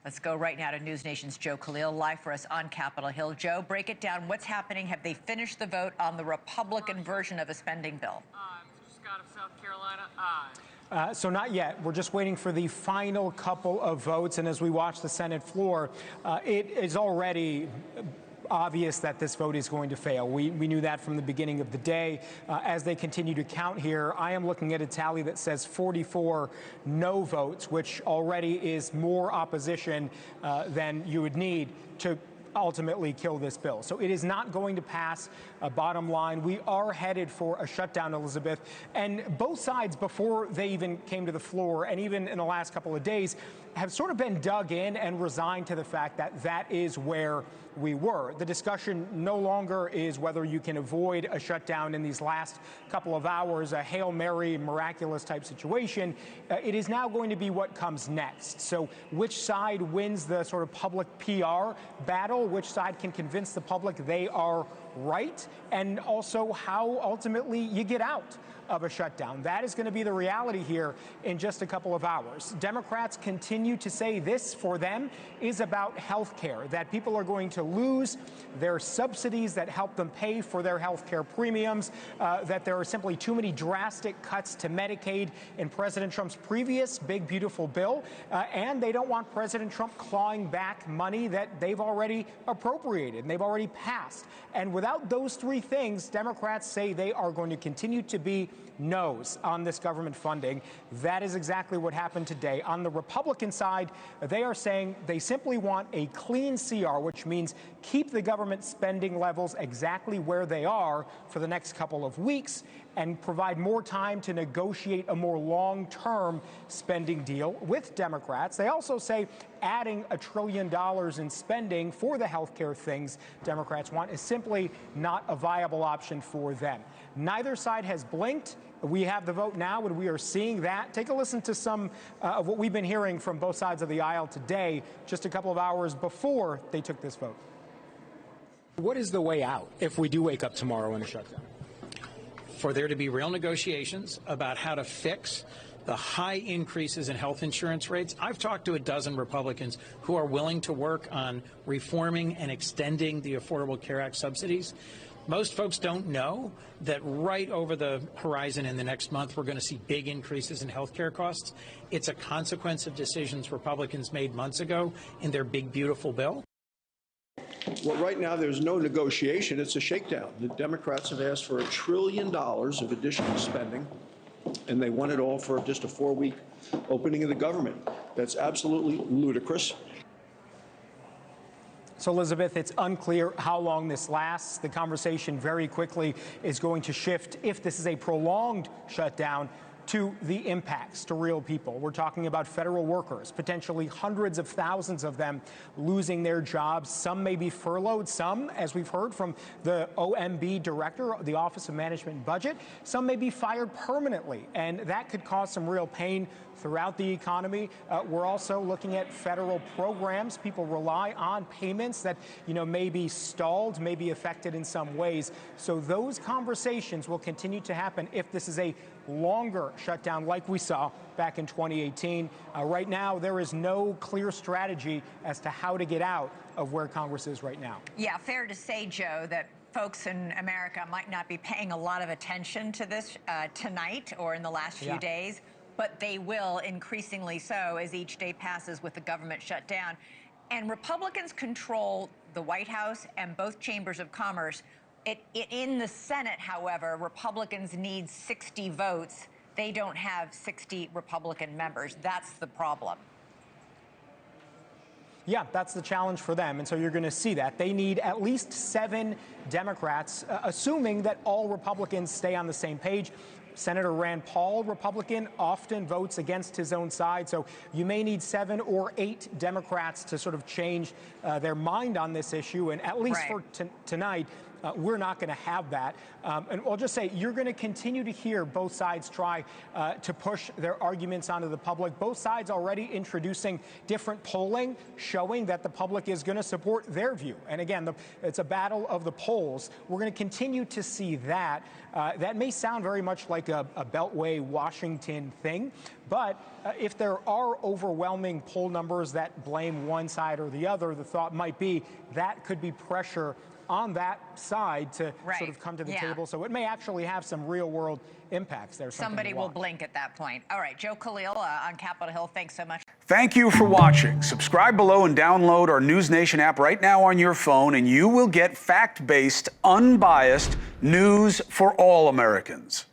Let's go right now to NewsNation's Joe Khalil, live for us on Capitol Hill. Joe, break it down. What's happening? Have they finished the vote on the Republican version of a spending bill? Scott of South Carolina, So not yet. We're just waiting for the final couple of votes. And as we watch the Senate floor, it is already obvious that this vote is going to fail. We knew that from the beginning of the day. As they continue to count here, I am looking at a tally that says 44 no votes, which already is more opposition than you would need to ultimately kill this bill. So it is not going to pass. Bottom line, we are headed for a shutdown, Elizabeth. And both sides, before they even came to the floor, and even in the last couple of days, have sort of been dug in and resigned to the fact that that is where we were. The discussion no longer is whether you can avoid a shutdown in these last couple of hours, a Hail Mary miraculous type situation. It is now going to be what comes next. So which side wins the sort of public PR battle? Which side can convince the public they are right? And also how ultimately you get out of a shutdown. That is going to be the reality here in just a couple of hours. Democrats continue to say this, for them, is about health care, that people are going to lose their subsidies that help them pay for their health care premiums, that there are simply too many drastic cuts to Medicaid in President Trump's previous big, beautiful bill, and they don't want President Trump clawing back money that they've already appropriated and they've already passed. And without those three things, Democrats say they are going to continue to be no's on this government funding. That is exactly what happened today. On the Republican side, they are saying they simply want a clean CR, which means keep the government spending levels exactly where they are for the next couple of weeks and provide more time to negotiate a more long-term spending deal with Democrats. They also say adding $1 trillion in spending for the health care things Democrats want is simply not a viable option for them. Neither side has blinked. We have the vote now, and we are seeing that. Take a listen to some of what we've been hearing from both sides of the aisle today, just a couple of hours before they took this vote. What is the way out if we do wake up tomorrow in a shutdown? For there to be real negotiations about how to fix the high increases in health insurance rates. I've talked to a dozen Republicans who are willing to work on reforming and extending the Affordable Care Act subsidies. Most folks don't know that right over the horizon in the next month, we're going to see big increases in health care costs. It's a consequence of decisions Republicans made months ago in their big, beautiful bill. Well, right now, there's no negotiation. It's a shakedown. The Democrats have asked for $1 trillion of additional spending, and they want it all for just a 4-week opening of the government. That's absolutely ludicrous. So, Elizabeth, it's unclear how long this lasts. The conversation very quickly is going to shift, if this is a prolonged shutdown, to the impacts to real people. We're talking about federal workers, potentially hundreds of thousands of them losing their jobs. Some may be furloughed. Some, as we've heard from the OMB director, the Office of Management and Budget, some may be fired permanently. And that could cause some real pain throughout the economy. We're also looking at federal programs. People rely on payments that, may be stalled, may be affected in some ways. So those conversations will continue to happen if this is a longer shutdown like we saw back in 2018. Right now, there is no clear strategy as to how to get out of where Congress is right now. Yeah, fair to say, Joe, that folks in America might not be paying a lot of attention to this tonight or in the last few days, but they will increasingly so as each day passes with the government shut down. And Republicans control the White House and both chambers of commerce. In the Senate, however, Republicans need 60 votes. They don't have 60 Republican members. That's the problem. Yeah, that's the challenge for them. And so you're going to see that. They need at least 7 Democrats, assuming that all Republicans stay on the same page. Senator Rand Paul, Republican, often votes against his own side. So you may need 7 or 8 Democrats to sort of change their mind on this issue. And at least for tonight, we're not going to have that. And I'll just say, you're going to continue to hear both sides try to push their arguments onto the public. Both sides already introducing different polling, showing that the public is going to support their view. And again, it's a battle of the polls. We're going to continue to see that. That may sound very much like a Beltway Washington thing, but if there are overwhelming poll numbers that blame one side or the other, the thought might be that could be pressure on that side to sort of come to the table. So it may actually have some real-world impacts there. Somebody will blink at that point. All right, Joe Khalil on Capitol Hill, thanks so much. Thank you for watching. Subscribe below and download our NewsNation app right now on your phone, and you will get fact-based, unbiased news for all Americans.